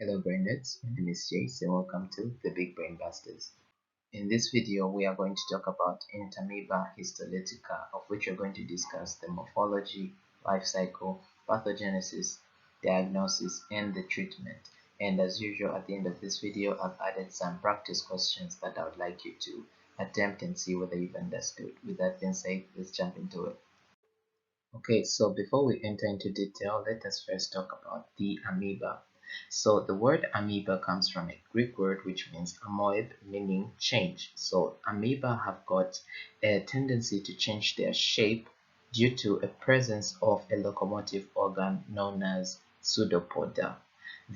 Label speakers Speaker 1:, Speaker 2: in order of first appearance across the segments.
Speaker 1: Hello brainers, my name is Jace and welcome to the Big Brain Busters. In this video, we are going to talk about Entamoeba histolytica, of which we're going to discuss the morphology, life cycle, pathogenesis, diagnosis, and the treatment. And as usual, at the end of this video, I've added some practice questions that I would like you to attempt and see whether you've understood. With that being said, let's jump into it. Okay, so before we enter into detail, let us first talk about the amoeba. So the word amoeba comes from a Greek word which means amoeb, meaning change. So amoeba have got a tendency to change their shape due to a presence of a locomotive organ known as pseudopoda.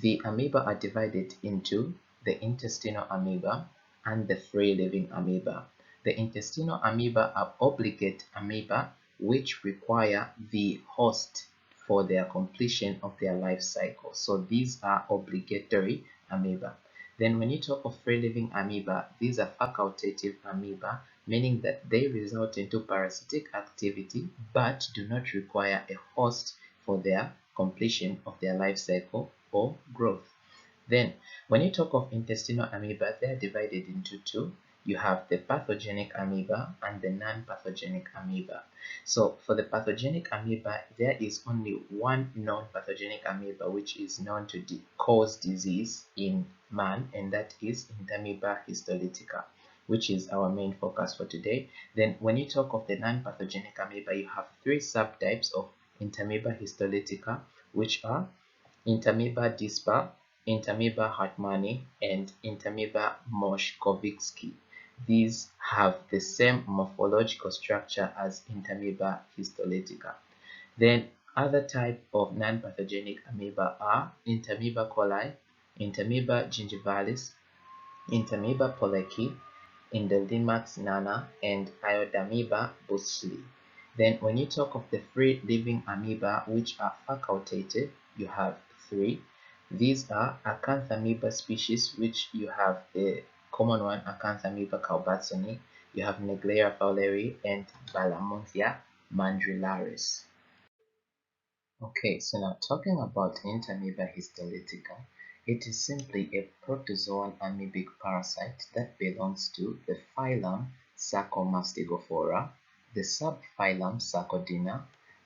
Speaker 1: The amoeba are divided into the intestinal amoeba and the free-living amoeba. The intestinal amoeba are obligate amoeba which require the host for their completion of their life cycle. So these are obligatory amoeba. Then when you talk of free-living amoeba, these are facultative amoeba, meaning that they result into parasitic activity but do not require a host for their completion of their life cycle or growth. Then when you talk of intestinal amoeba, they are divided into two. You have the pathogenic amoeba and the non-pathogenic amoeba. So for the pathogenic amoeba, there is only one known pathogenic amoeba which is known to cause disease in man, and that is Entamoeba histolytica, which is our main focus for today. Then when you talk of the non-pathogenic amoeba, you have three subtypes of Entamoeba histolytica, which are Entamoeba dispar, Entamoeba hartmanni, and Entamoeba moshkovitsky. These have the same morphological structure as Entamoeba histolytica. Then other type of non-pathogenic amoeba are Entamoeba coli, Entamoeba gingivalis, Entamoeba pollecki, Indolimax nana, and Iodamoeba bushli. Then when you talk of the free-living amoeba which are facultative, you have three. These are Acanthamoeba species, which you have the common one, Acanthamoeba caubatsoni, you have Naegleria fowleri, and Balamunthia mandrillaris. Okay, so now talking about Entamoeba histolytica, it is simply a protozoan amoebic parasite that belongs to the phylum Sarcomastigophora, the subphylum Sarcodina,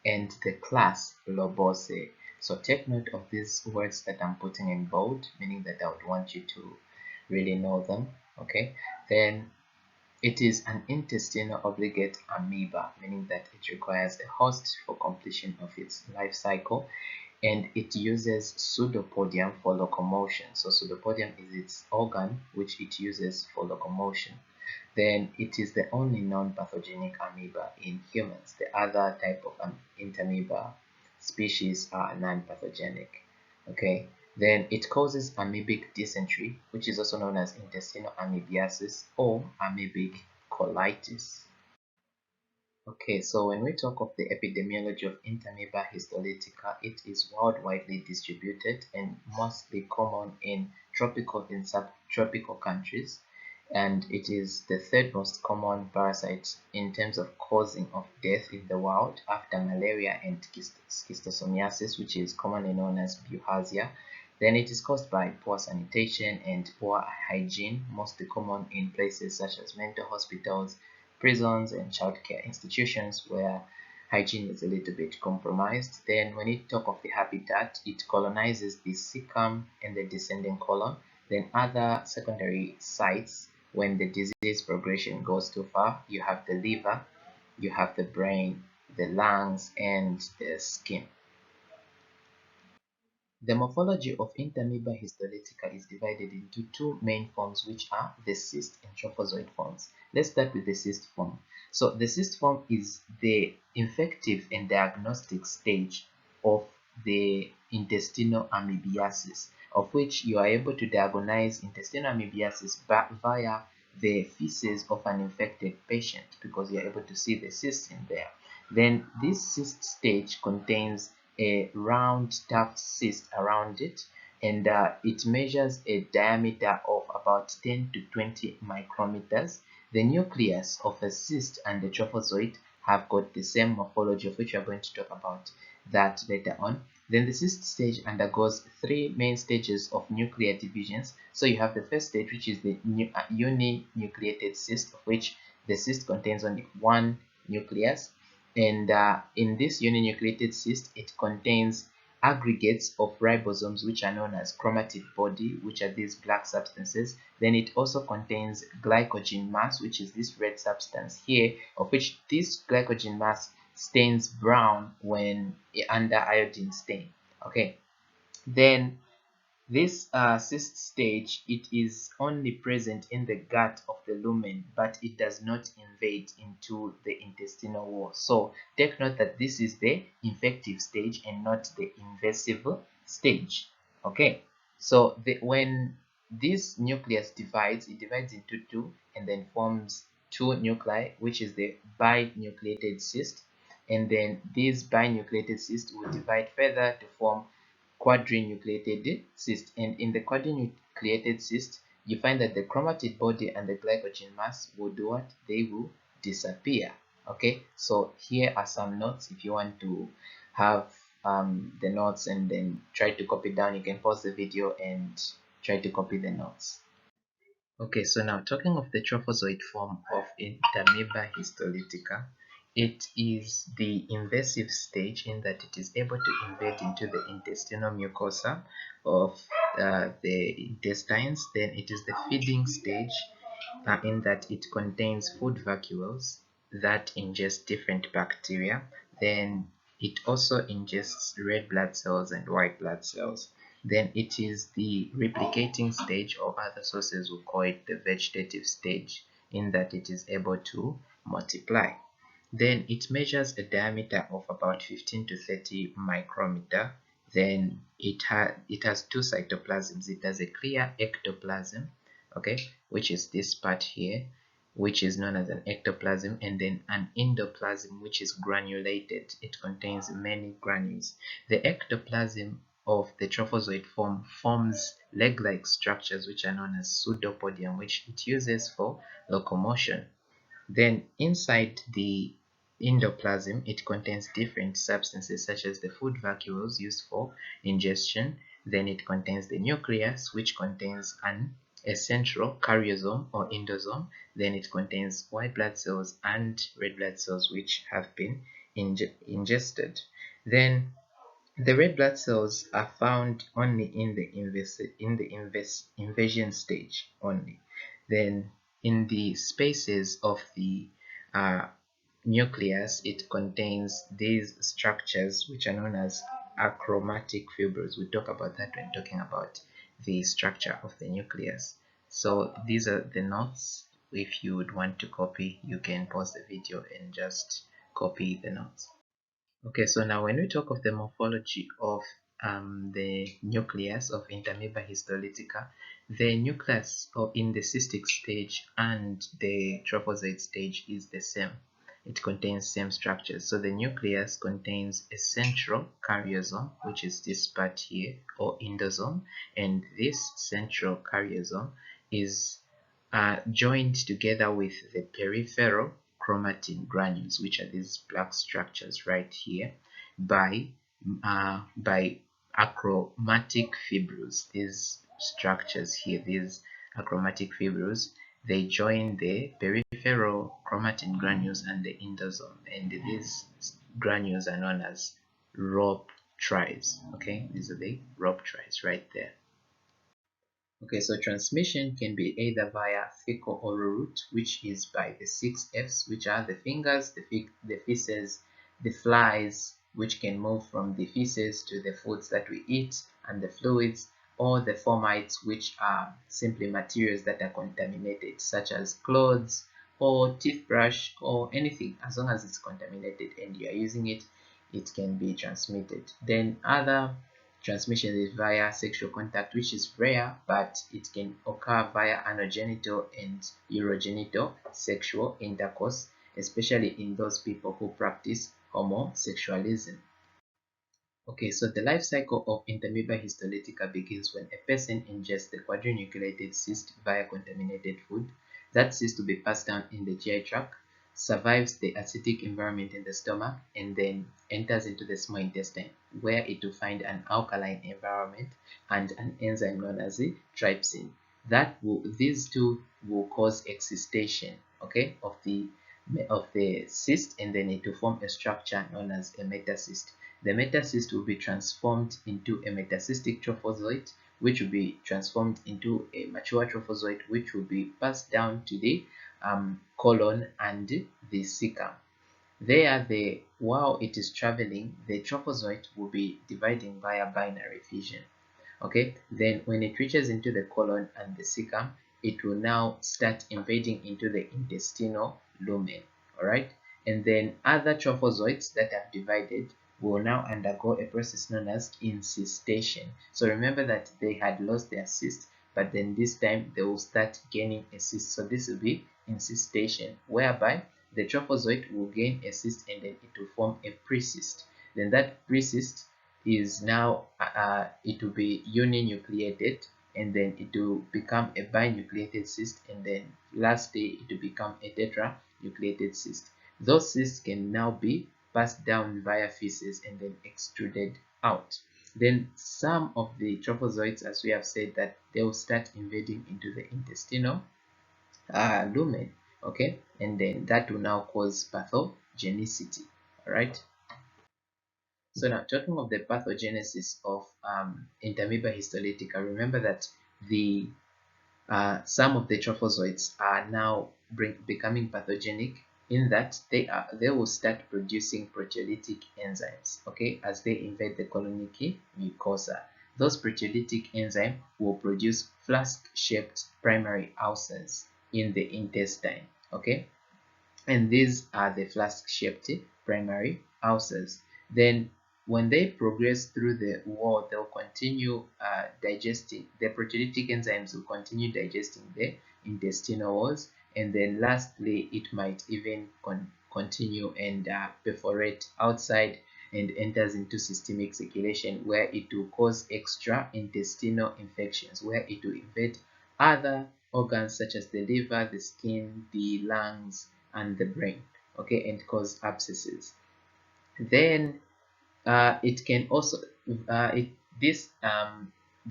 Speaker 1: and the class Lobosae. So take note of these words that I'm putting in bold, meaning that I would want you to really know them. Okay, then it is an intestinal obligate amoeba, meaning that it requires a host for completion of its life cycle, and it uses pseudopodium for locomotion. So pseudopodium is its organ which it uses for locomotion. Then it is the only non-pathogenic amoeba in humans. The other type of Entamoeba species are non-pathogenic. Okay, then it causes amoebic dysentery, which is also known as intestinal amoebiasis or amoebic colitis. Okay, so when we talk of the epidemiology of Entamoeba histolytica, it is worldwide distributed and mostly common in tropical and subtropical countries, and it is the third most common parasite in terms of causing of death in the world after malaria and schistosomiasis, which is commonly known as bilharzia. Then it is caused by poor sanitation and poor hygiene, mostly common in places such as mental hospitals, prisons, and childcare institutions where hygiene is a little bit compromised. Then when you talk of the habitat, it colonizes the cecum and the descending colon. Then other secondary sites, when the disease progression goes too far, you have the liver, you have the brain, the lungs, and the skin. The morphology of Entamoeba histolytica is divided into two main forms, which are the cyst and trophozoite forms. Let's start with the cyst form. So the cyst form is the infective and diagnostic stage of the intestinal amoebiasis, of which you are able to diagnose intestinal amoebiasis via the feces of an infected patient, because you are able to see the cyst in there. Then this cyst stage contains a round tough cyst around it, and it measures a diameter of about 10 to 20 micrometers. The nucleus of a cyst and the trophozoite have got the same morphology, of which we are going to talk about that later on. Then the cyst stage undergoes three main stages of nuclear divisions. So you have the first stage, which is the uninucleated cyst, of which the cyst contains only one nucleus. And in this uninucleated cyst, it contains aggregates of ribosomes, which are known as chromatid body, which are these black substances. Then it also contains glycogen mass, which is this red substance here, of which this glycogen mass stains brown when under iodine stain. Okay, then this cyst stage, it is only present in the gut of the lumen, but it does not invade into the intestinal wall. So take note that this is the infective stage and not the invasive stage. Okay, so when this nucleus divides, it divides into two and then forms two nuclei, which is the binucleated cyst. And then this binucleated cyst will divide further to form quadrinucleated cyst. And in the quadrinucleated cyst, you find that the chromatid body and the glycogen mass will do what? They will disappear. Okay, so here are some notes. If you want to have the notes and then try to copy down, you can pause the video and try to copy the notes. Okay, so now talking of the trophozoite form of Entamoeba histolytica, it is the invasive stage in that it is able to invade into the intestinal mucosa of the intestines. Then it is the feeding stage in that it contains food vacuoles that ingest different bacteria. Then it also ingests red blood cells and white blood cells. Then it is the replicating stage, or other sources will call it the vegetative stage, in that it is able to multiply. Then it measures a diameter of about 15 to 30 micrometer. Then it has two cytoplasms. It has a clear ectoplasm, okay, which is this part here, which is known as an ectoplasm, and then an endoplasm, which is granulated. It contains many granules. The ectoplasm of the trophozoite form forms leg-like structures, which are known as pseudopodium, which it uses for locomotion. Then inside the endoplasm, it contains different substances such as the food vacuoles used for ingestion. Then it contains the nucleus, which contains a central karyosome or endosome. Then it contains white blood cells and red blood cells, which have been ingested. Then the red blood cells are found only in the invasion stage only. Then in the spaces of the uh, nucleus, it contains these structures which are known as achromatic fibrils. We talk about that when talking about the structure of the nucleus. So these are the notes. If you would want to copy, you can pause the video and just copy the notes. Okay, so now when we talk of the morphology of the nucleus of Entamoeba histolytica, the nucleus in the cystic stage and the trophozoite stage is the same. It contains same structures. So the nucleus contains a central karyosome, which is this part here, or endosome, and this central karyosome is joined together with the peripheral chromatin granules, which are these black structures right here, by achromatic fibrils. These structures here, these achromatic fibrils, they join the peripheral chromatin granules and the endosome, and these granules are known as rhoptrides. Okay, these are the rhoptrides right there. Okay, so transmission can be either via fecal-oral route, which is by the 6Fs, which are the fingers, the feces, the flies, which can move from the feces to the foods that we eat, and the fluids, or the fomites, which are simply materials that are contaminated, such as clothes or toothbrush or anything. As long as it's contaminated and you are using it, it can be transmitted. Then other transmission is via sexual contact, which is rare, but it can occur via anogenital and urogenital sexual intercourse, especially in those people who practice homosexualism. Okay, so the life cycle of Entamoeba histolytica begins when a person ingests the quadrinucleated cyst via contaminated food. That cyst to be passed down in the GI tract, survives the acidic environment in the stomach, and then enters into the small intestine. where it will find an alkaline environment and an enzyme known as the trypsin. These two will cause excitation, okay, of the cyst, and then it will form a structure known as a metacyst. The metacyst will be transformed into a metacystic trophozoite, which will be transformed into a mature trophozoite, which will be passed down to the colon and the cecum. There, while it is traveling, the trophozoite will be dividing via binary fission. Okay, then when it reaches into the colon and the cecum, it will now start invading into the intestinal lumen. All right, and then other trophozoites that have divided will now undergo a process known as incystation. So remember that they had lost their cyst, but then this time they will start gaining a cyst. So this will be incystation, whereby the trophozoite will gain a cyst and then it will form a precyst. Then that precyst is now it will be uninucleated, and then it will become a binucleated cyst, and then lastly it will become a tetranucleated cyst. Those cysts can now be passed down via feces and then extruded out. Then some of the trophozoites, as we have said, that they will start invading into the intestinal lumen, okay, and then that will now cause pathogenicity. All right. So now, talking of the pathogenesis of Entamoeba histolytica, remember that the some of the trophozoites are now becoming pathogenic, in that they will start producing proteolytic enzymes, okay, as they invade the colonic mucosa. Those proteolytic enzymes will produce flask-shaped primary ulcers in the intestine, okay, and these are the flask-shaped primary ulcers. Then when they progress through the wall, they'll continue digesting, the proteolytic enzymes will continue digesting the intestinal walls, and then lastly it might even continue and perforate outside and enters into systemic circulation, where it will cause extra intestinal infections, where it will invade other organs such as the liver, the skin, the lungs, and the brain, okay, and cause abscesses. Then it can also the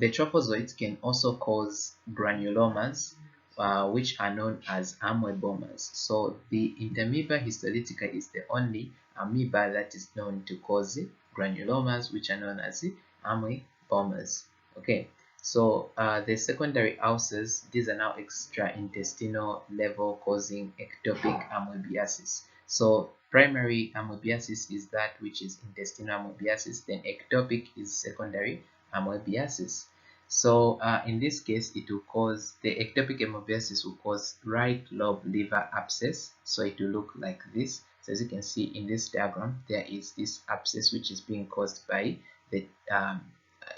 Speaker 1: trophozoites can also cause granulomas, which are known as amoebomas. So the Entamoeba histolytica is the only amoeba that is known to cause granulomas, which are known as amoebomas. Okay, so the secondary ulcers, these are now extra-intestinal level, causing ectopic amoebiasis. So primary amoebiasis is that which is intestinal amoebiasis, then ectopic is secondary amoebiasis. So in this case, it will cause, the ectopic amoebiasis will cause right lobe liver abscess. So it will look like this. So as you can see in this diagram, there is this abscess which is being caused by the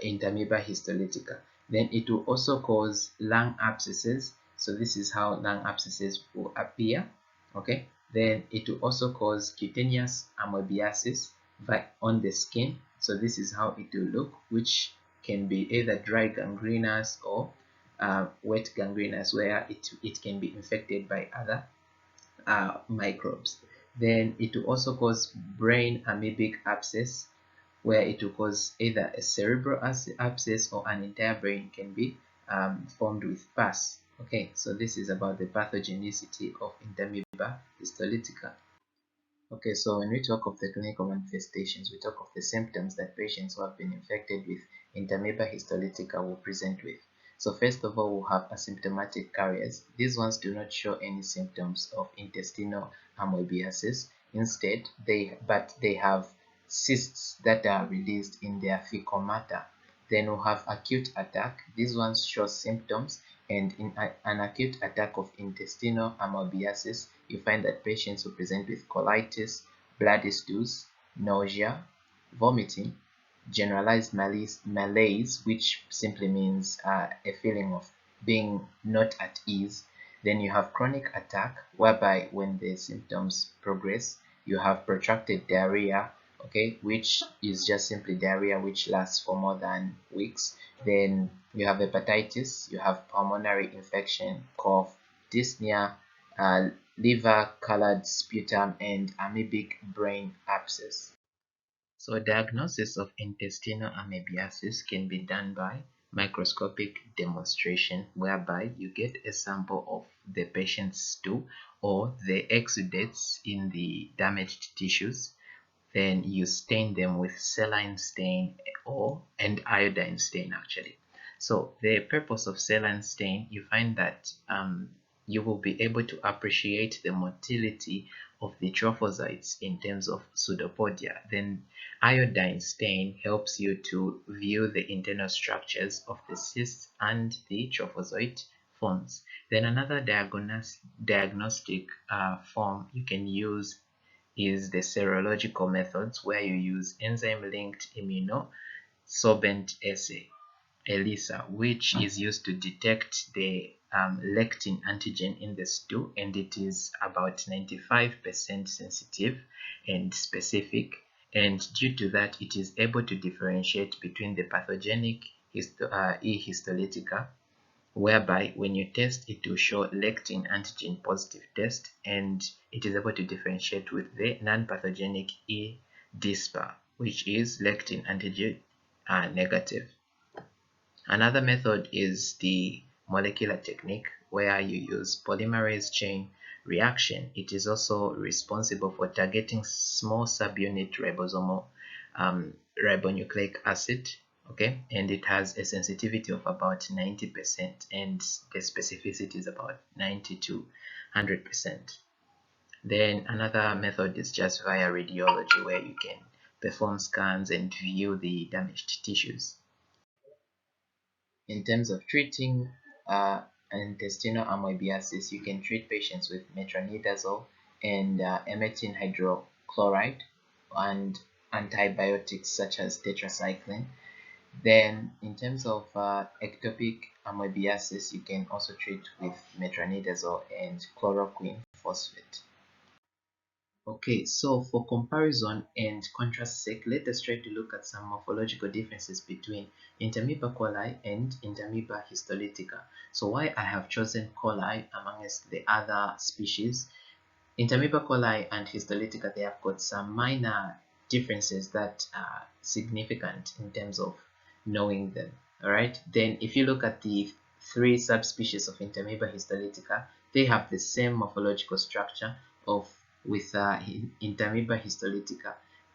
Speaker 1: Entamoeba histolytica. Then it will also cause lung abscesses. So this is how lung abscesses will appear, okay. Then it will also cause cutaneous amoebiasis on the skin. So this is how it will look, which can be either dry gangrenous or wet gangrenous, where it can be infected by other microbes. Then it will also cause brain amoebic abscess, where it will cause either a cerebral abscess or an entire brain can be formed with pus. Okay, so this is about the pathogenicity of Entamoeba histolytica. Okay, so when we talk of the clinical manifestations, we talk of the symptoms that patients who have been infected with Entamoeba histolytica will present with. So first of all, we'll have asymptomatic carriers. These ones do not show any symptoms of intestinal amoebiasis. Instead, they have cysts that are released in their fecal matter. Then we'll have acute attack. These ones show symptoms, and in an acute attack of intestinal amoebiasis, you find that patients will present with colitis, bloody stools, nausea, vomiting, generalized malaise, which simply means a feeling of being not at ease. Then you have chronic attack, whereby when the symptoms progress, you have protracted diarrhea, okay, which is just simply diarrhea which lasts for more than weeks. Then you have hepatitis, you have pulmonary infection, cough, dyspnea, liver colored sputum, and amoebic brain abscess. So diagnosis of intestinal amoebiasis can be done by microscopic demonstration, whereby you get a sample of the patient's stool or the exudates in the damaged tissues. Then you stain them with saline stain and iodine stain actually. So the purpose of saline stain, you find that you will be able to appreciate the motility of the trophozoites in terms of pseudopodia. Then iodine stain helps you to view the internal structures of the cyst and the trophozoite forms. Then another diagnostic form you can use is the serological methods, where you use enzyme-linked immunosorbent assay, ELISA, which is used to detect the lectin antigen in the stool, and it is about 95% sensitive and specific, and due to that it is able to differentiate between the pathogenic E. histolytica, whereby when you test it will show lectin antigen positive test, and it is able to differentiate with the non-pathogenic E. dispar, which is lectin antigen negative. Another method is the molecular technique, where you use polymerase chain reaction. It is also responsible for targeting small subunit ribosomal ribonucleic acid, okay, and it has a sensitivity of about 90%, and the specificity is about 90 to 100%. Then another method is just via radiology, where you can perform scans and view the damaged tissues. In terms of treating intestinal amoebiasis, you can treat patients with metronidazole and emetic hydrochloride and antibiotics such as tetracycline. Then in terms of ectopic amoebiasis, you can also treat with metronidazole and chloroquine phosphate. Okay, so for comparison and contrast sake, let us try to look at some morphological differences between Entamoeba coli and Entamoeba histolytica. So why I have chosen coli amongst the other species, Entamoeba coli and histolytica, they have got some minor differences that are significant in terms of knowing them. Alright, then if you look at the three subspecies of Entamoeba histolytica, they have the same morphological structure with Entamoeba histolytica,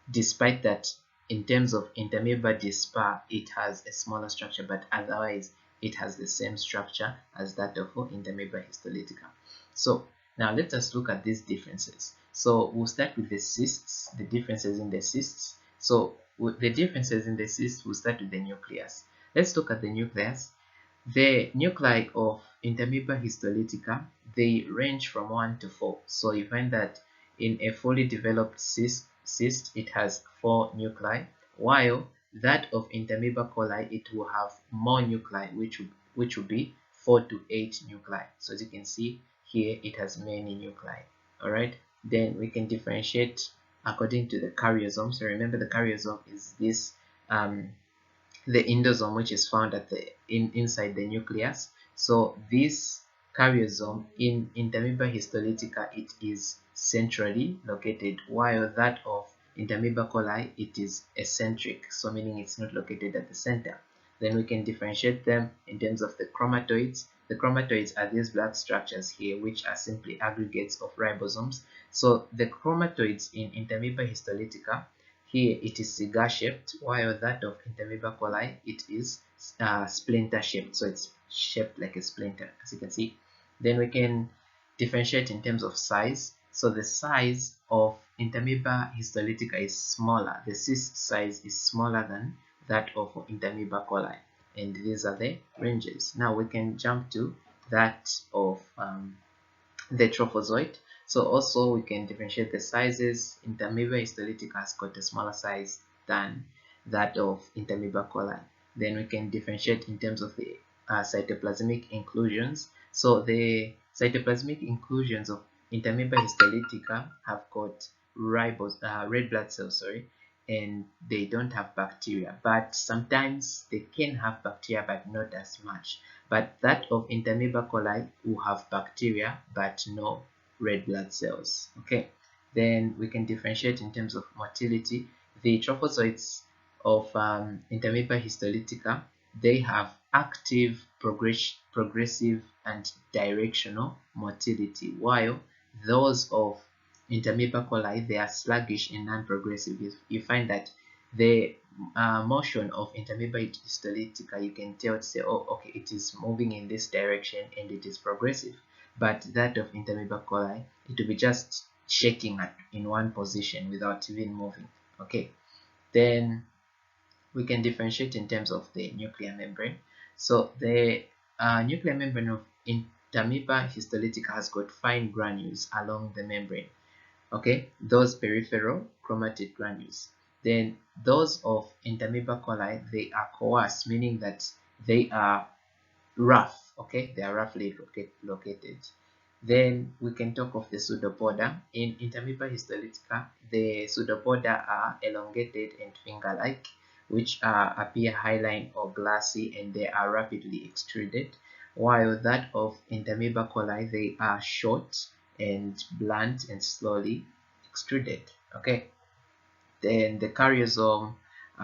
Speaker 1: despite that in terms of Entamoeba dispar it has a smaller structure, but otherwise it has the same structure as that of Entamoeba histolytica. So now let us look at these differences. So we'll start with the cysts, the differences in the cysts. So with the differences in the cysts, we'll start with the nucleus. Let's look at the nucleus. The nuclei of Entamoeba histolytica, they range from 1 to 4. So you find that in a fully developed cyst, it has 4 nuclei, while that of Entamoeba coli, it will have more nuclei, which will be 4 to 8 nuclei. So as you can see here, it has many nuclei. All right, then we can differentiate according to the karyosome. So remember, the karyosome is this the endosome, which is found at the inside the nucleus. So this karyosome in Entamoeba histolytica, it is centrally located, while that of Entamoeba coli, it is eccentric, so meaning it's not located at the center. Then we can differentiate them in terms of the chromatoids. The chromatoids are these black structures here, which are simply aggregates of ribosomes. So the chromatoids in Entamoeba histolytica, here it is cigar shaped, while that of Entamoeba coli, it is splinter shaped. So it's shaped like a splinter, as you can see. Then we can differentiate in terms of size. So the size of Entamoeba histolytica is smaller. The cyst size is smaller than that of Entamoeba coli. And these are the ranges. Now we can jump to that of the trophozoite. So also we can differentiate the sizes. Entamoeba histolytica has got a smaller size than that of Entamoeba coli. Then we can differentiate in terms of the cytoplasmic inclusions. So the cytoplasmic inclusions of Entamoeba histolytica have got red blood cells, and they don't have bacteria, but sometimes they can have bacteria, but not as much. But that of Entamoeba coli will have bacteria but no red blood cells. Okay, then we can differentiate in terms of motility. the trophozoites of Entamoeba histolytica, they have active, progressive, and directional motility, while those of Entamoeba coli, they are sluggish and non-progressive. You find that the motion of Entamoeba histolytica, you can tell to say, oh, okay, it is moving in this direction and it is progressive. But that of Entamoeba coli, it will be just shaking in one position without even moving. Okay, then we can differentiate in terms of the nuclear membrane. So the nuclear membrane of Entamoeba histolytica has got fine granules along the membrane. Okay, those peripheral chromatid granules. Then those of Entamoeba coli, they are coarse, meaning that they are rough. Okay, they are roughly located. Then we can talk of the pseudopoda. In Entamoeba histolytica, the pseudopoda are elongated and finger-like, which appear hyaline or glassy, and they are rapidly extruded, while that of Entamoeba coli, they are short and blunt and slowly extruded. Okay, then the karyosome,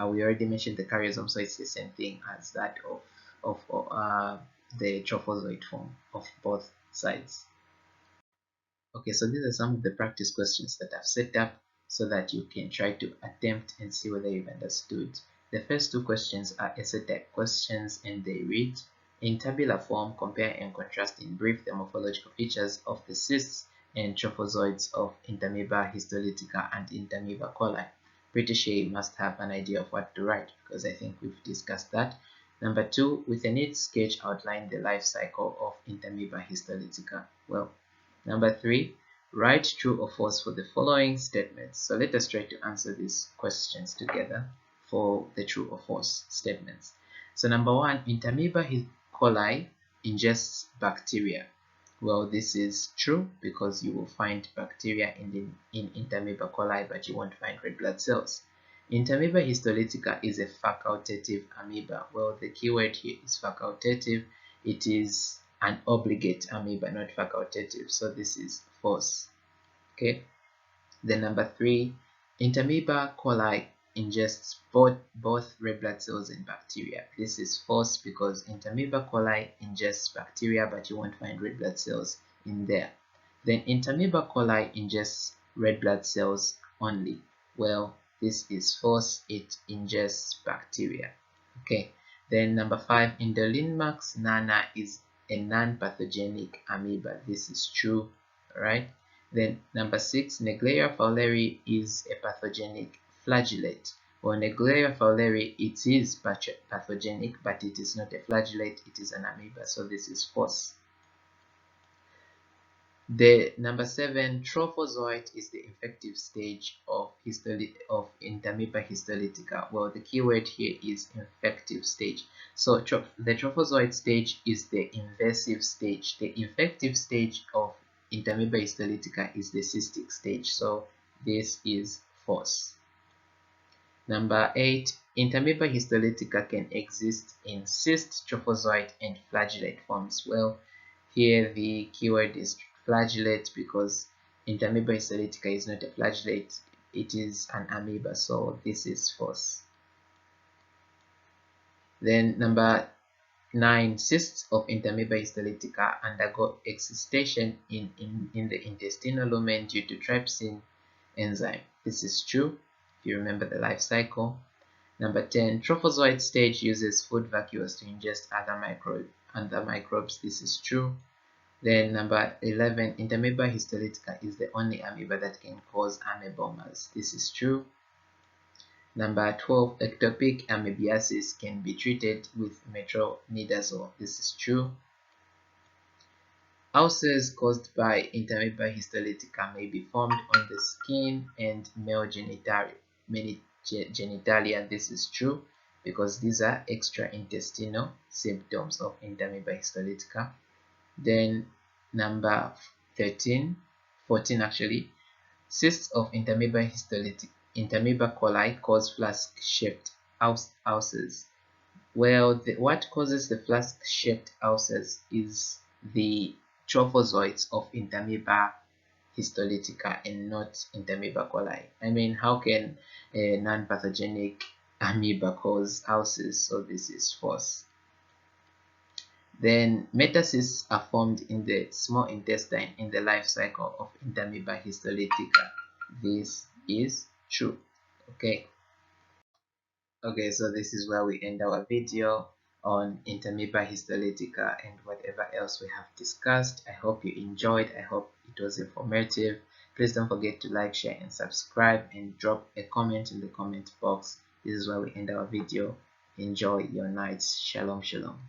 Speaker 1: we already mentioned the karyosome, so it's the same thing as that of the trophozoite form of both sides. Okay, so these are some of the practice questions that I've set up so that you can try to attempt and see whether you've understood. The first two questions are essay type questions, and they read: in tabular form, compare and contrast in brief the morphological features of the cysts and trophozoites of Entamoeba histolytica and Entamoeba coli. Pretty sure you must have an idea of what to write, because I think we've discussed that. Number two, with a neat sketch, outline the life cycle of Entamoeba histolytica. Well, number three, write true or false for the following statements. So let us try to answer these questions together for the true or false statements. So number one, Entamoeba coli ingests bacteria. Well, this is true because you will find bacteria in Entamoeba coli, but you won't find red blood cells. Entamoeba histolytica is a facultative amoeba. Well, the keyword here is facultative. It is an obligate amoeba, not facultative, so this is false. Okay, then number three, Entamoeba coli ingests both red blood cells and bacteria. This is false because Entamoeba coli ingests bacteria, but you won't find red blood cells in there. Then Entamoeba coli ingests red blood cells only. Well, this is false. It ingests bacteria. Okay, then number five, Indolinmax nana is a non-pathogenic amoeba. This is true. All right. Then number six, Naegleria fowleri is a pathogenic flagellate. Well, Naegleria fowleri, it is pathogenic, but it is not a flagellate, it is an amoeba, so this is false. The number seven, Trophozoite is the infective stage of Entamoeba histolytica. Well, the keyword here is infective stage. So the Trophozoite stage is the invasive stage. The infective stage of Entamoeba histolytica is the cystic stage. So this is false. Number eight, Entamoeba histolytica can exist in cyst, trophozoite, and flagellate forms. Well, here the keyword is flagellate because Entamoeba histolytica is not a flagellate, it is an amoeba, so this is false. Then number nine, cysts of Entamoeba histolytica undergo excision in the intestinal lumen due to trypsin enzyme. This is true if you remember the life cycle. Number 10, trophozoite stage uses food vacuoles to ingest other microbes. This is true. Then number 11, Entamoeba histolytica is the only amoeba that can cause amoebomas. This is true. Number 12, ectopic amoebiasis can be treated with metronidazole. This is true. Ulcers caused by Entamoeba histolytica may be formed on the skin and male genitalia. This is true because these are extraintestinal symptoms of Entamoeba histolytica. Then number 14 actually, cysts of Entamoeba coli cause flask-shaped ulcers. Well, what causes the flask-shaped ulcers is the trophozoites of Entamoeba histolytica and not Entamoeba coli? I mean, how can a non-pathogenic amoeba cause ulcers? So this is false. Then metacysts are formed in the small intestine in the life cycle of Entamoeba histolytica. This is true. Okay. Okay, so this is where we end our video on Entamoeba histolytica and whatever else we have discussed. I hope you enjoyed. I hope it was informative. Please don't forget to like, share, and subscribe, and drop a comment in the comment box. This is where we end our video. Enjoy your night. Shalom, shalom.